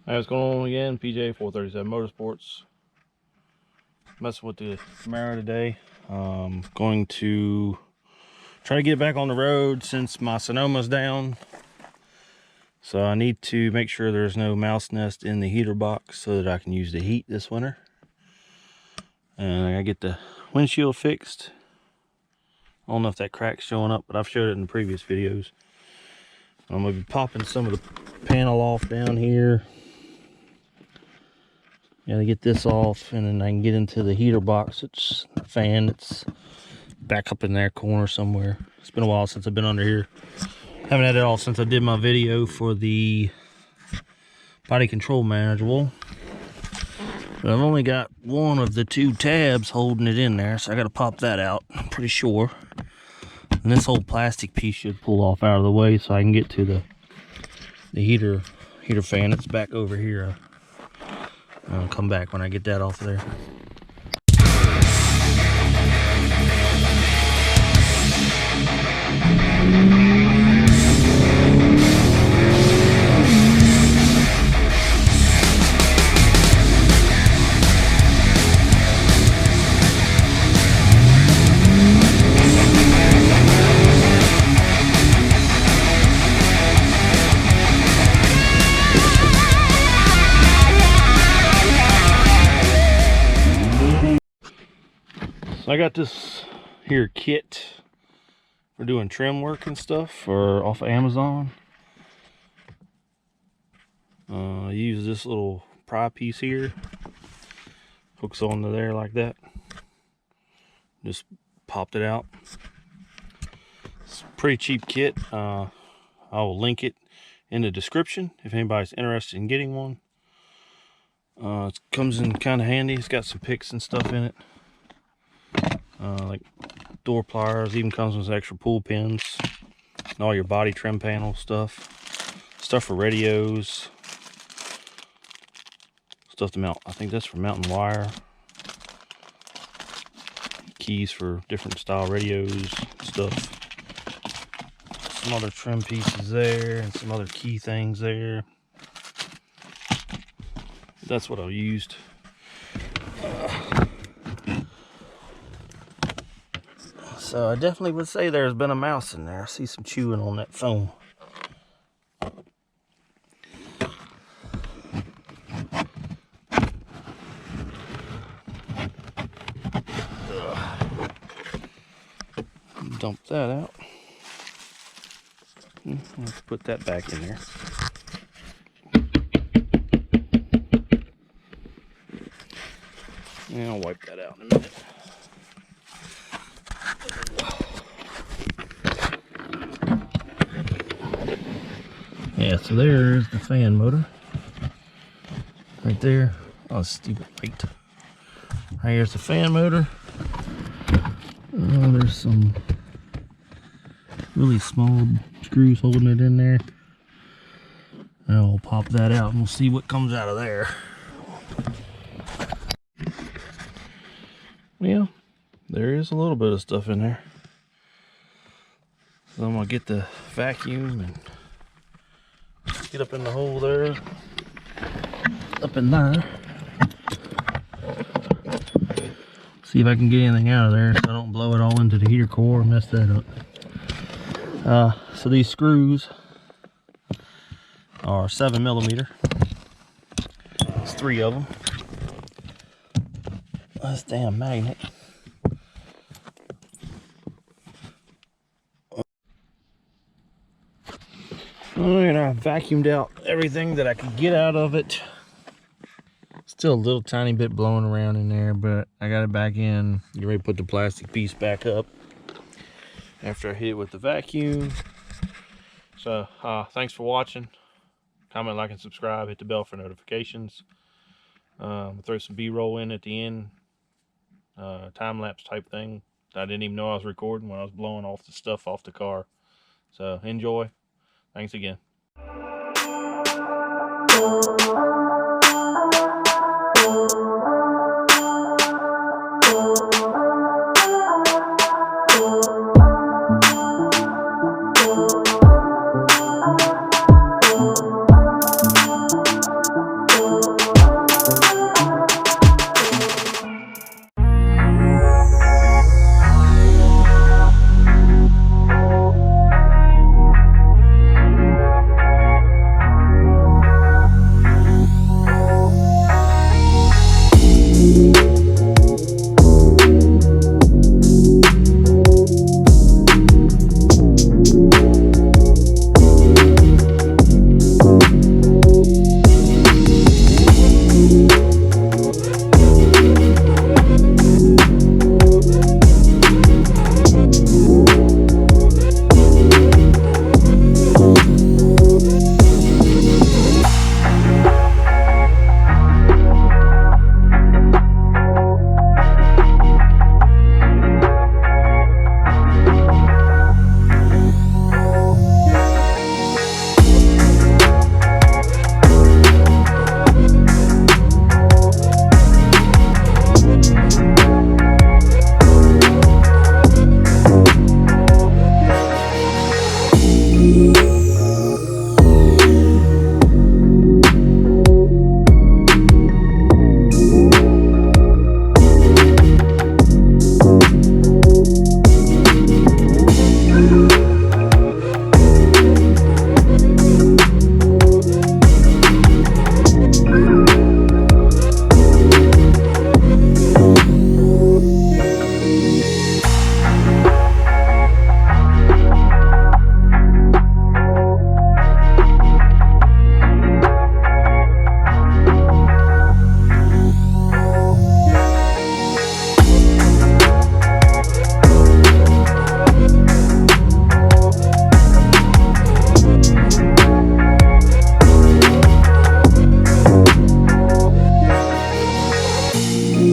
Hey, what's going on again? PJ 437 Motorsports. Messing with the Camaro today. Going to try to get back on the road since my Sonoma's down. So I need to make sure there's no mouse nest in the heater box so that I can use the heat this winter. And I gotta get the windshield fixed. I don't know if that crack's showing up, but I've showed it in previous videos. I'm gonna be popping some of the panel off down here. Gotta get this off, and then I can get into the heater box. It's the fan. It's back up in that corner somewhere. It's been a while since I've been under here. Haven't had it all since I did my video for the body control module. But I've only got one of the two tabs holding it in there, so I gotta pop that out, I'm pretty sure. And this whole plastic piece should pull off out of the way so I can get to the heater fan. It's back over here. I'll come back when I get that off of there. So I got this here kit for doing trim work and stuff off of Amazon. I use this little pry piece here, hooks onto there like that. Just popped it out. It's a pretty cheap kit. I will link it in the description if anybody's interested in getting one. It comes in kind of handy. It's got some picks and stuff in it. Like door pliers, even comes with extra pull pins and all your body trim panel stuff for radios, stuff to mount. I think that's for mounting wire, keys for different style radios, stuff, some other trim pieces there, and some other key things there. That's what I used. So I definitely would say there's been a mouse in there. I see some chewing on that foam. Dump that out. Let's put that back in there. And I'll wipe that out in a minute. Yeah, so there's the fan motor. Right there. Oh, stupid light. Right here's the fan motor. There's some really small screws holding it in there. And I'll pop that out and we'll see what comes out of there. Yeah, there is a little bit of stuff in there. So I'm gonna get the vacuum and get up in the hole there, up in there. See if I can get anything out of there so I don't blow it all into the heater core and mess that up. So these screws are 7mm. There's 3 of them. This damn magnet. Alright, I vacuumed out everything that I could get out of it. Still a little tiny bit blowing around in there, but I got it back in. Get ready to put the plastic piece back up after I hit it with the vacuum. So thanks for watching. Comment, like, and subscribe. Hit the bell for notifications. I'll throw some B-roll in at the end, time-lapse type thing. I didn't even know I was recording when I was blowing off the stuff off the car. So enjoy. Thanks again.